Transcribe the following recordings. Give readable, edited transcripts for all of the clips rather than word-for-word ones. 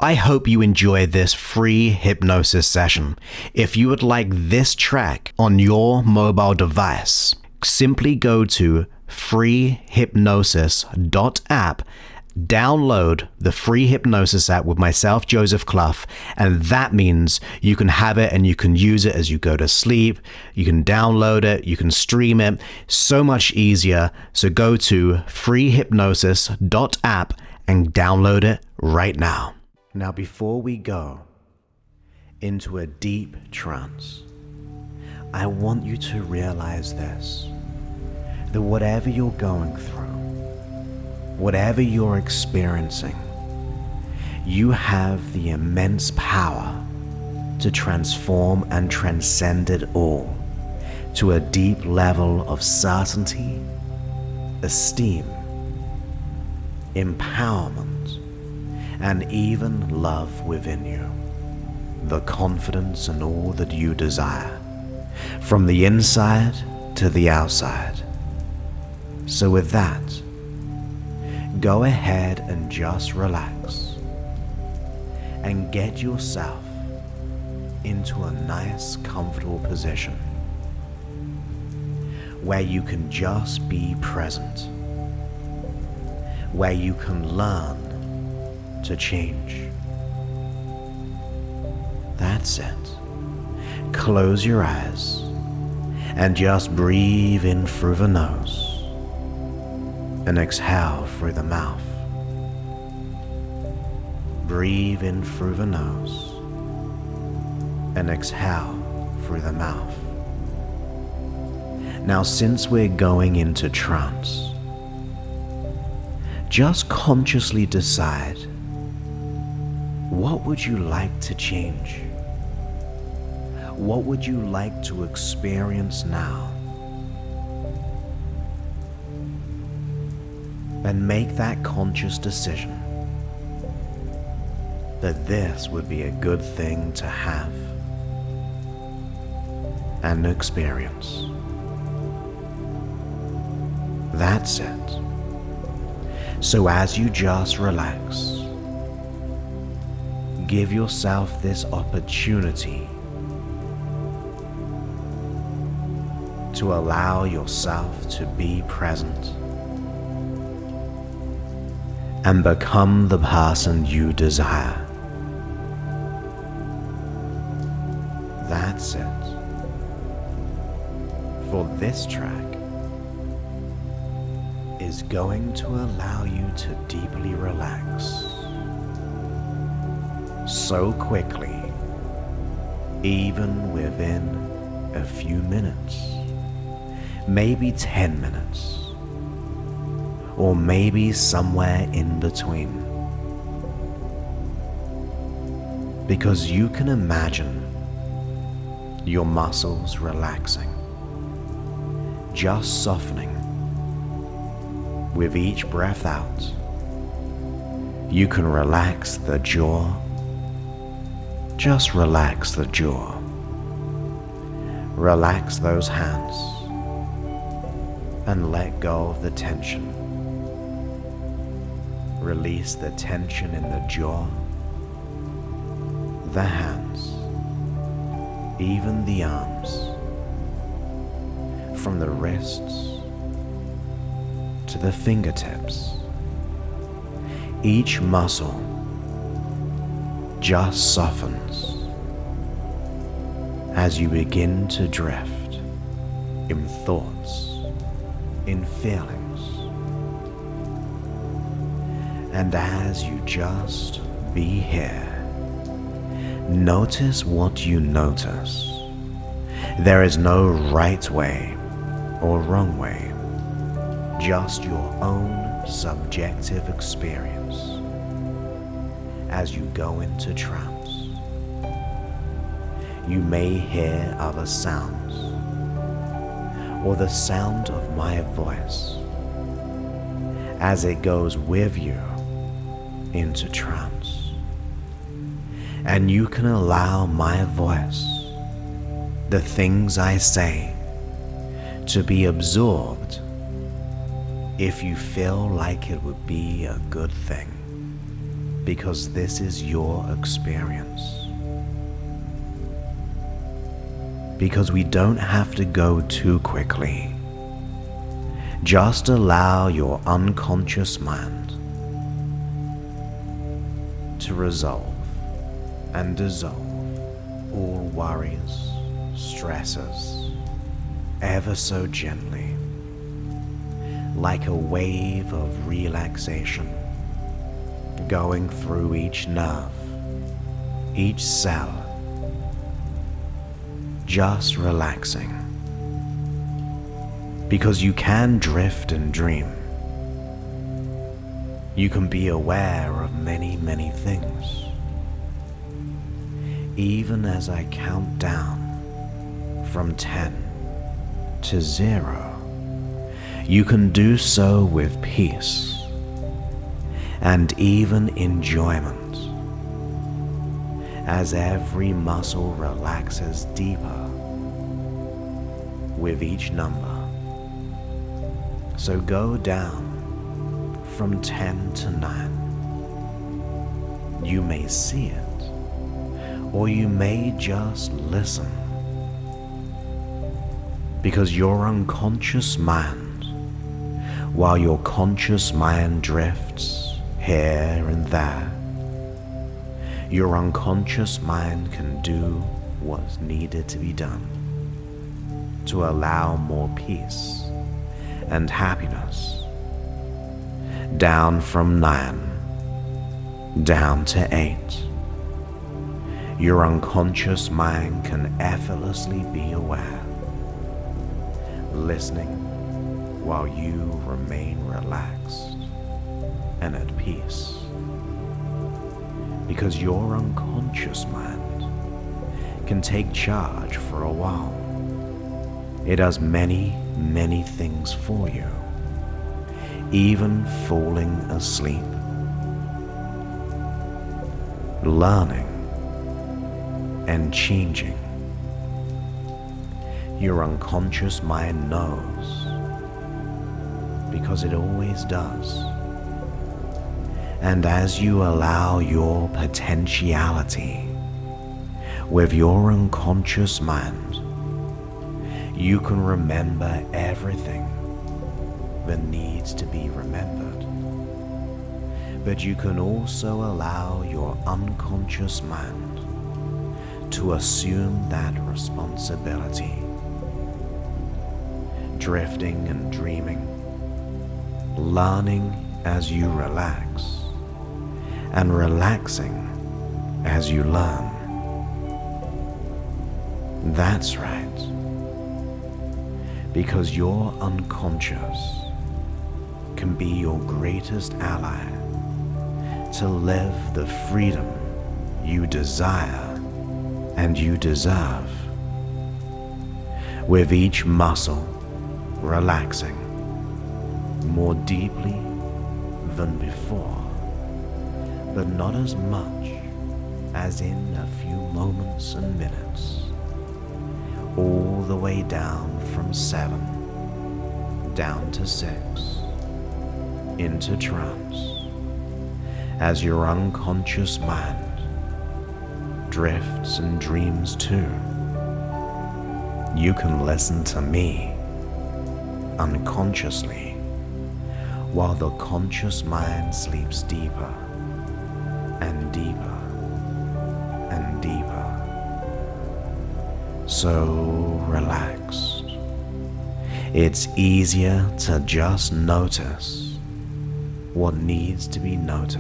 I hope you enjoy this free hypnosis session. If you would like this track on your mobile device, simply go to freehypnosis.app, download the free hypnosis app with myself, Joseph Clough, and that means you can have it and you can use it as you go to sleep. You can download it, you can stream it, so much easier. So go to freehypnosis.app and download it right now. Now, before we go into a deep trance, I want you to realize this, that whatever you're going through, whatever you're experiencing, you have the immense power to transform and transcend it all to a deep level of certainty, esteem, empowerment, and even love within you, the confidence and all that you desire, from the inside to the outside. So with that, go ahead and just relax and get yourself into a nice, comfortable position where you can just be present, where you can learn to change. That's it. Close your eyes and just breathe in through the nose and exhale through the mouth. Breathe in through the nose and exhale through the mouth. Now, since we're going into trance, just consciously decide, what would you like to change? What would you like to experience now? And make that conscious decision that this would be a good thing to have and experience. That's it. So as you just relax, give yourself this opportunity to allow yourself to be present and become the person you desire. That's it. For this track is going to allow you to deeply relax so quickly, even within a few minutes, maybe 10 minutes, or maybe somewhere in between. Because you can imagine your muscles relaxing, just softening with each breath out. You can relax the jaw. Just relax the jaw. Relax those hands and let go of the tension. Release the tension in the jaw, the hands, even the arms, from the wrists to the fingertips. Each muscle just softens as you begin to drift in thoughts, in feelings, and as you just be here, notice what you notice. There is no right way or wrong way, just your own subjective experience as you go into trance. You may hear other sounds, or the sound of my voice as it goes with you into trance. And you can allow my voice, the things I say, to be absorbed if you feel like it would be a good thing. because this is your experience. Because we don't have to go too quickly. Just allow your unconscious mind to resolve and dissolve all worries, stresses, ever so gently, like a wave of relaxation going through each nerve, each cell, just relaxing. Because you can drift and dream. You can be aware of many, many things. Even as I count down from 10 to 0, you can do so with peace and even enjoyment as every muscle relaxes deeper with each number. So go down from 10 to 9. You may see it, or you may just listen, because your unconscious mind, while your conscious mind drifts here and there, your unconscious mind can do what's needed to be done to allow more peace and happiness. Down from 9, down to 8, your unconscious mind can effortlessly be aware, listening while you remain relaxed and at peace. Because your unconscious mind can take charge for a while. It does many, many things for you, even falling asleep, learning and changing. Your unconscious mind knows, because it always does. And as you allow your potentiality with your unconscious mind, you can remember everything that needs to be remembered. But you can also allow your unconscious mind to assume that responsibility, drifting and dreaming, learning as you relax, and relaxing as you learn. That's right. Because your unconscious can be your greatest ally to live the freedom you desire and you deserve. With each muscle relaxing more deeply than before, but not as much as in a few moments and minutes, all the way down from 7, down to 6, into trance, as your unconscious mind drifts and dreams too. You can listen to me unconsciously, while the conscious mind sleeps deeper and deeper and deeper, so relaxed. It's easier to just notice what needs to be noticed.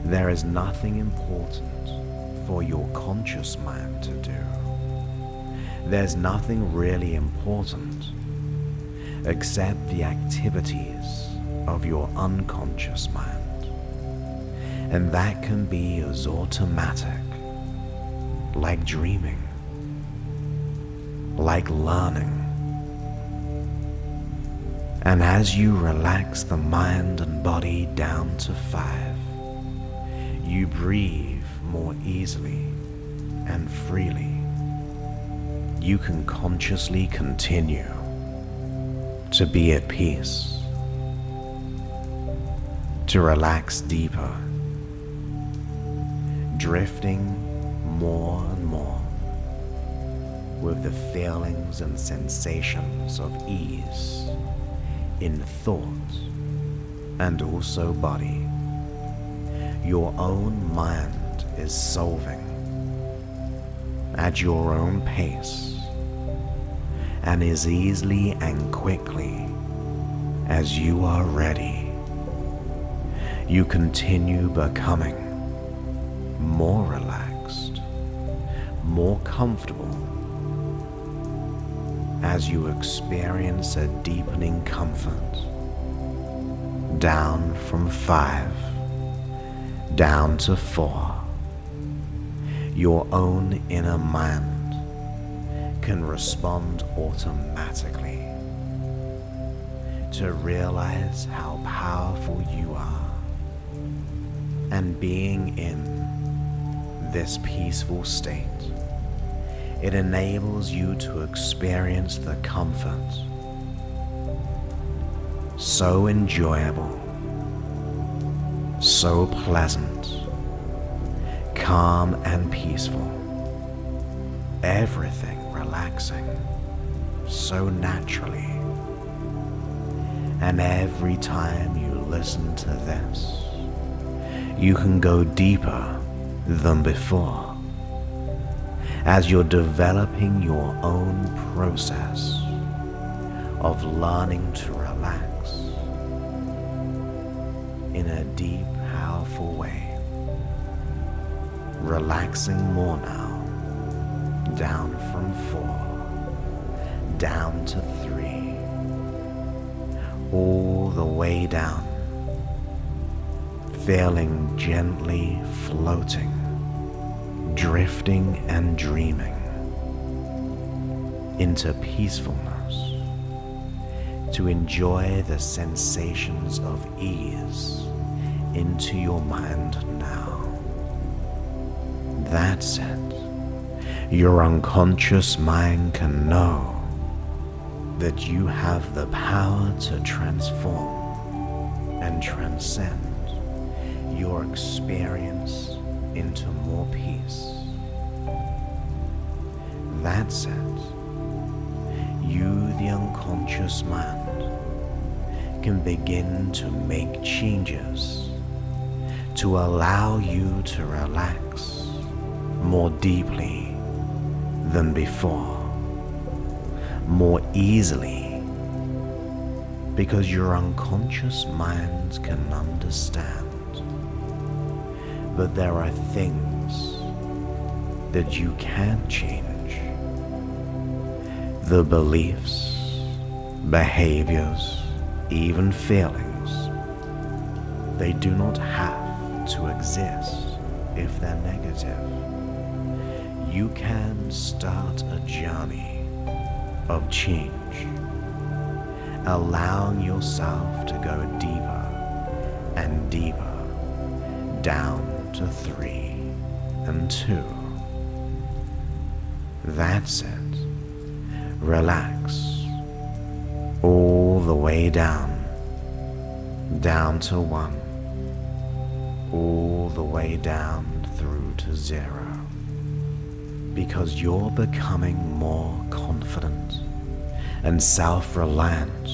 There is nothing important for your conscious mind to do. There's nothing really important except the activities of your unconscious mind. And that can be as automatic, like dreaming, like learning. And as you relax the mind and body down to 5, you breathe more easily and freely. You can consciously continue to be at peace, to relax deeper drifting more and more with the feelings and sensations of ease in thought and also body. Your own mind is solving at your own pace and as easily and quickly as you are ready. You continue becoming more relaxed, more comfortable as you experience a deepening comfort down from 5, down to 4. Your own inner mind can respond automatically to realize how powerful you are, and being in this peaceful state, it enables you to experience the comfort so enjoyable, so pleasant, calm and peaceful, everything relaxing so naturally. And every time you listen to this, you can go deeper than before as you're developing your own process of learning to relax in a deep, powerful way. Relaxing more now, down from 4, down to 3, all the way down, feeling gently floating, drifting and dreaming into peacefulness, to enjoy the sensations of ease into your mind now. That's it. Your unconscious mind can know that you have the power to transform and transcend your experience into more peace. That's it. You, the unconscious mind, can begin to make changes to allow you to relax more deeply than before, more easily, because your unconscious mind can understand. But there are things that you can change. The beliefs, behaviors, even feelings, they do not have to exist if they're negative. You can start a journey of change, allowing yourself to go deeper and deeper, down to 3 and 2. That's it. Relax all the way down, down to 1, all the way down through to 0, because you're becoming more confident and self-reliant,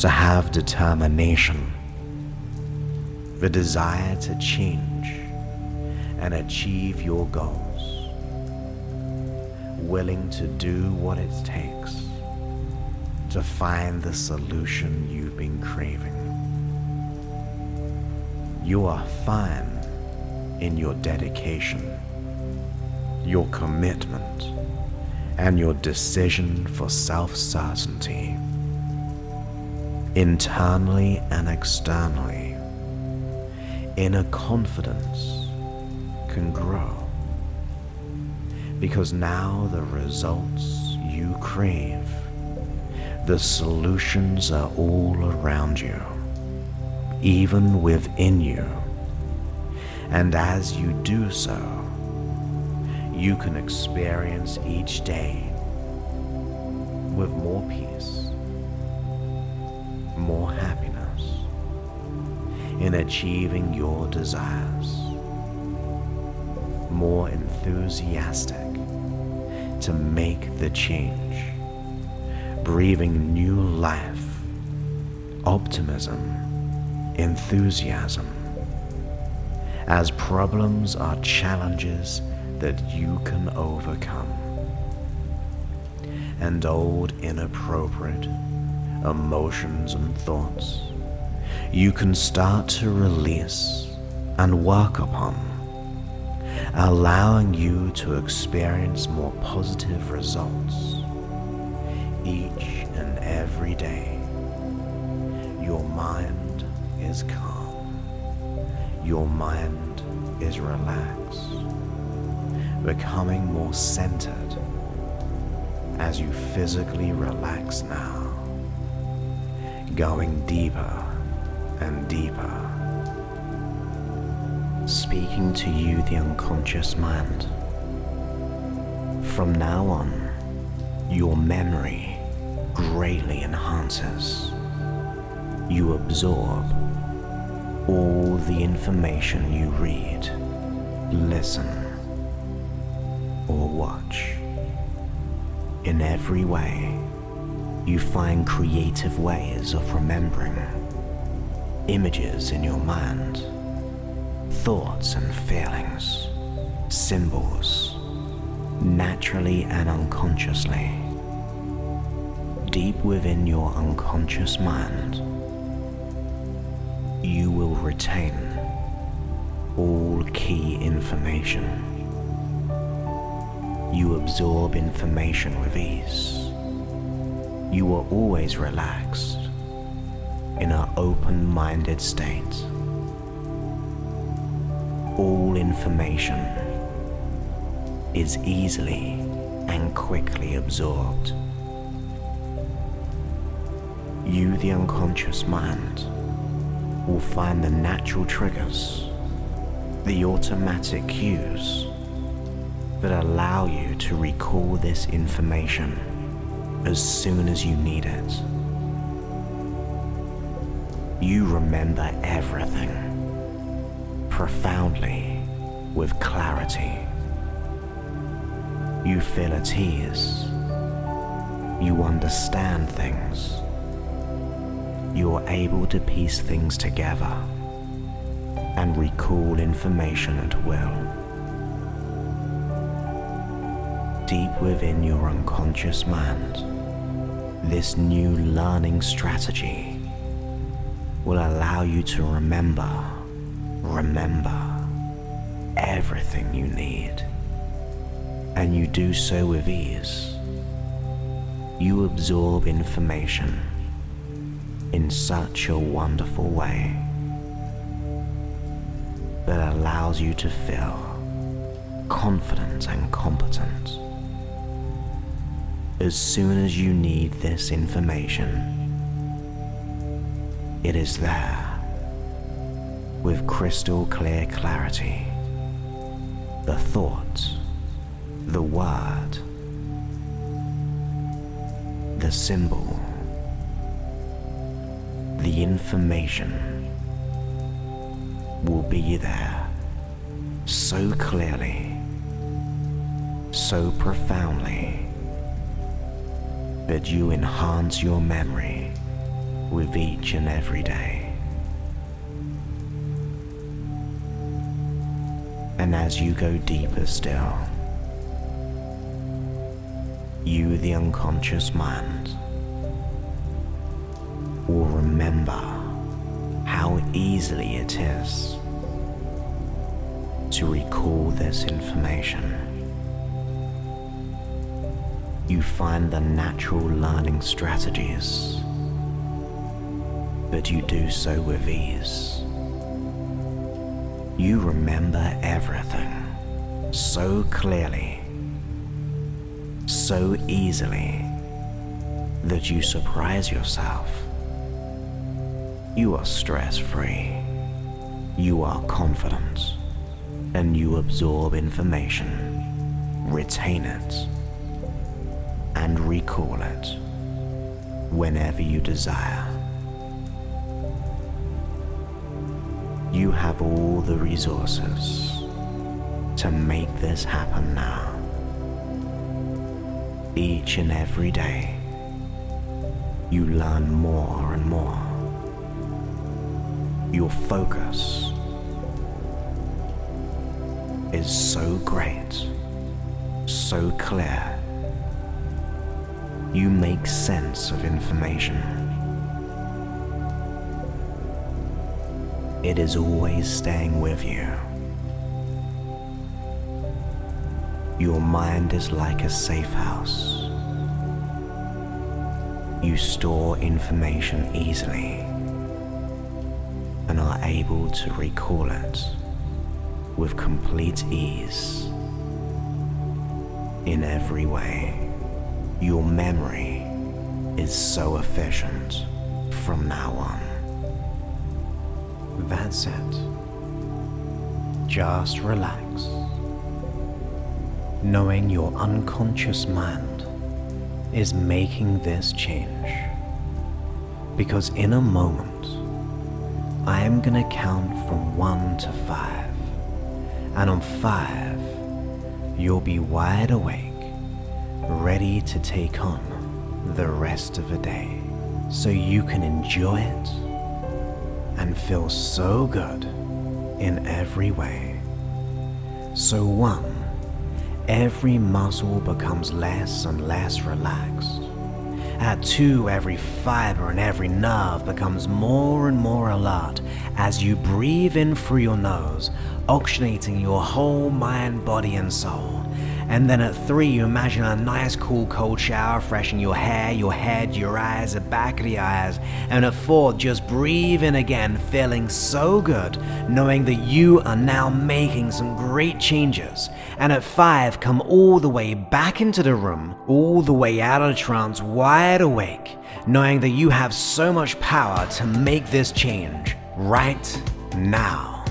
to have determination, the desire to change and achieve your goals, willing to do what it takes to find the solution you've been craving. You are fine in your dedication, your commitment, and your decision for self-certainty, internally and externally. Inner confidence can grow, because now the results you crave, the solutions are all around you, even within you. And as you do so, you can experience each day with more peace, more happiness, in achieving your desires, more enthusiastic to make the change, breathing new life, optimism, enthusiasm, as problems are challenges that you can overcome, and old inappropriate emotions and thoughts you can start to release and work upon, allowing you to experience more positive results each and every day. Your mind is calm. Your mind is relaxed, becoming more centered as you physically relax now, going deeper and deeper, speaking to you, the unconscious mind. From now on, your memory greatly enhances. You absorb all the information you read, listen, or watch. In every way, you find creative ways of remembering images in your mind, thoughts and feelings, symbols, naturally and unconsciously. Deep within your unconscious mind, you will retain all key information. You absorb information with ease. You are always relaxed, in an open-minded state. All information is easily and quickly absorbed. You, the unconscious mind, will find the natural triggers, the automatic cues that allow you to recall this information as soon as you need it. You remember everything profoundly with clarity. You feel at ease. You understand things. You are able to piece things together and recall information at will. Deep within your unconscious mind, this new learning strategy will allow you to remember everything you need, and you do so with ease. You absorb information in such a wonderful way that allows you to feel confident and competent. As soon as you need this information, it is there, with crystal clear clarity. The thought, the word, the symbol, the information will be there so clearly, so profoundly, that you enhance your memory with each and every day. And as you go deeper still, you, the unconscious mind, will remember how easily it is to recall this information. You find the natural learning strategies, but you do so with ease. You remember everything so clearly, so easily, that you surprise yourself. You are stress-free, you are confident, and you absorb information, retain it, and recall it whenever you desire. You have all the resources to make this happen now. Each and every day, you learn more and more. Your focus is so great, so clear. You make sense of information. It is always staying with you. Your mind is like a safe house. You store information easily and are able to recall it with complete ease. In every way, your memory is so efficient from now on. That's it. Just relax, knowing your unconscious mind is making this change. Because in a moment, I am gonna count from 1 to 5. And on 5, you'll be wide awake, ready to take on the rest of the day, so you can enjoy it and feel so good in every way. So 1, every muscle becomes less and less relaxed. At 2, every fiber and every nerve becomes more and more alert as you breathe in through your nose, oxygenating your whole mind, body and soul. And then at 3, you imagine a nice cool cold shower freshening your hair, your head, your eyes, the back of the eyes. And at 4, just breathe in again, feeling so good, knowing that you are now making some great changes. And at 5, come all the way back into the room, all the way out of the trance, wide awake, knowing that you have so much power to make this change right now.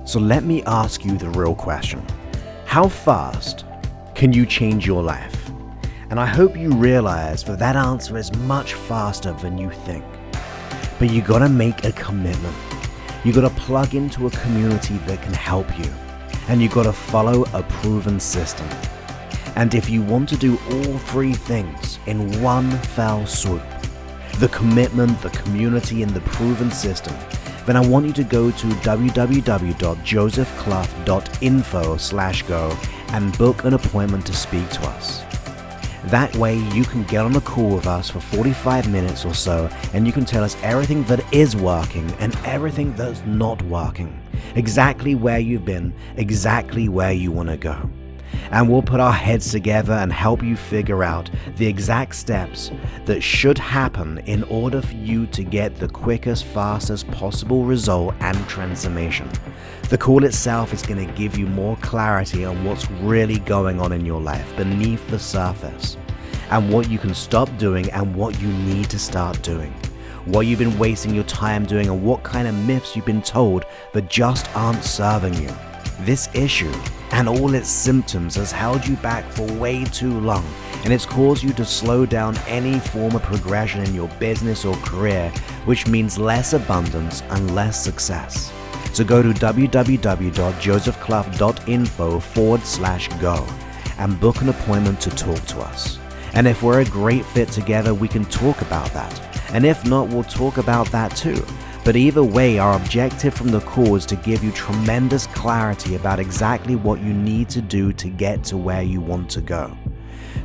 So let me ask you the real question. How fast can you change your life? And I hope you realize that that answer is much faster than you think. But you gotta make a commitment. You gotta plug into a community that can help you. And you gotta follow a proven system. And if you want to do all 3 things in one fell swoop, the commitment, the community, and the proven system, then I want you to go to www.josephclough.info/go and book an appointment to speak to us. That way you can get on a call with us for 45 minutes or so, and you can tell us everything that is working and everything that's not working, exactly where you've been, exactly where you want to go. And we'll put our heads together and help you figure out the exact steps that should happen in order for you to get the quickest, fastest possible result and transformation. The call itself is going to give you more clarity on what's really going on in your life beneath the surface, and what you can stop doing and what you need to start doing, what you've been wasting your time doing, and what kind of myths you've been told that just aren't serving you. This issue and all its symptoms has held you back for way too long, and it's caused you to slow down any form of progression in your business or career, which means less abundance and less success. So go to www.josephclough.info/go and book an appointment to talk to us. And if we're a great fit together, we can talk about that. And if not, we'll talk about that too. But either way, our objective from the call is to give you tremendous clarity about exactly what you need to do to get to where you want to go.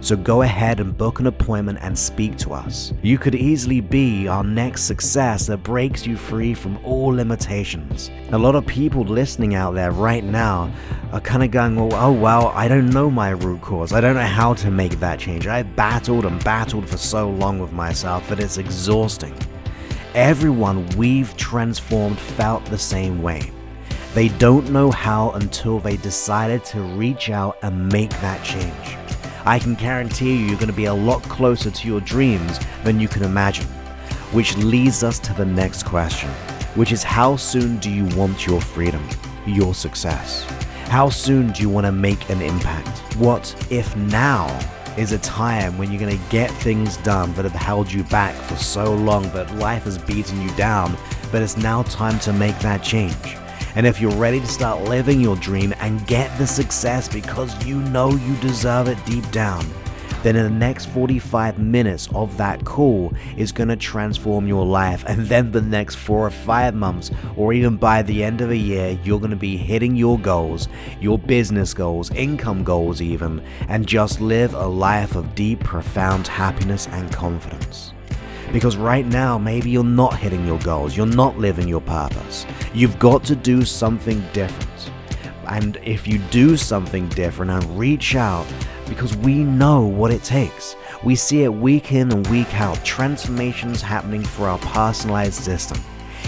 So go ahead and book an appointment and speak to us. You could easily be our next success that breaks you free from all limitations. A lot of people listening out there right now are kind of going, well, I don't know my root cause. I don't know how to make that change. I've battled and battled for so long with myself that it's exhausting. Everyone we've transformed felt the same way. They don't know how until they decided to reach out and make that change. I can guarantee you're going to be a lot closer to your dreams than you can imagine, which leads us to the next question, which is how soon do you want your freedom, your success? How soon do you want to make an impact? What if now is a time when you're going to get things done that have held you back for so long, that life has beaten you down, but it's now time to make that change. And if you're ready to start living your dream and get the success because you know you deserve it deep down, then in the next 45 minutes of that call is going to transform your life. And then the next 4 or 5 months, or even by the end of a year, you're going to be hitting your goals, your business goals, income goals even, and just live a life of deep, profound happiness and confidence. Because right now, maybe you're not hitting your goals, you're not living your purpose. You've got to do something different. And if you do something different and reach out, because we know what it takes. We see it week in and week out, transformations happening for our personalized system.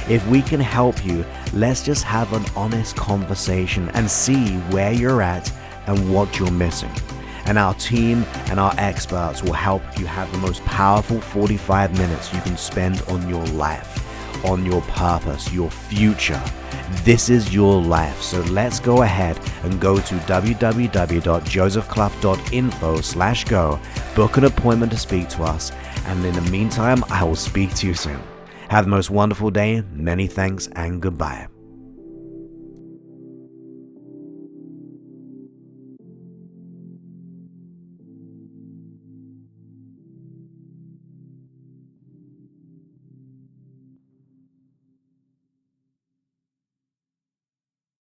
If we can help you, let's just have an honest conversation and see where you're at and what you're missing. And our team and our experts will help you have the most powerful 45 minutes you can spend on your life, on your purpose, your future. This is your life. So let's go ahead and go to www.josephclough.info/go, book an appointment to speak to us. And in the meantime, I will speak to you soon. Have the most wonderful day. Many thanks and goodbye.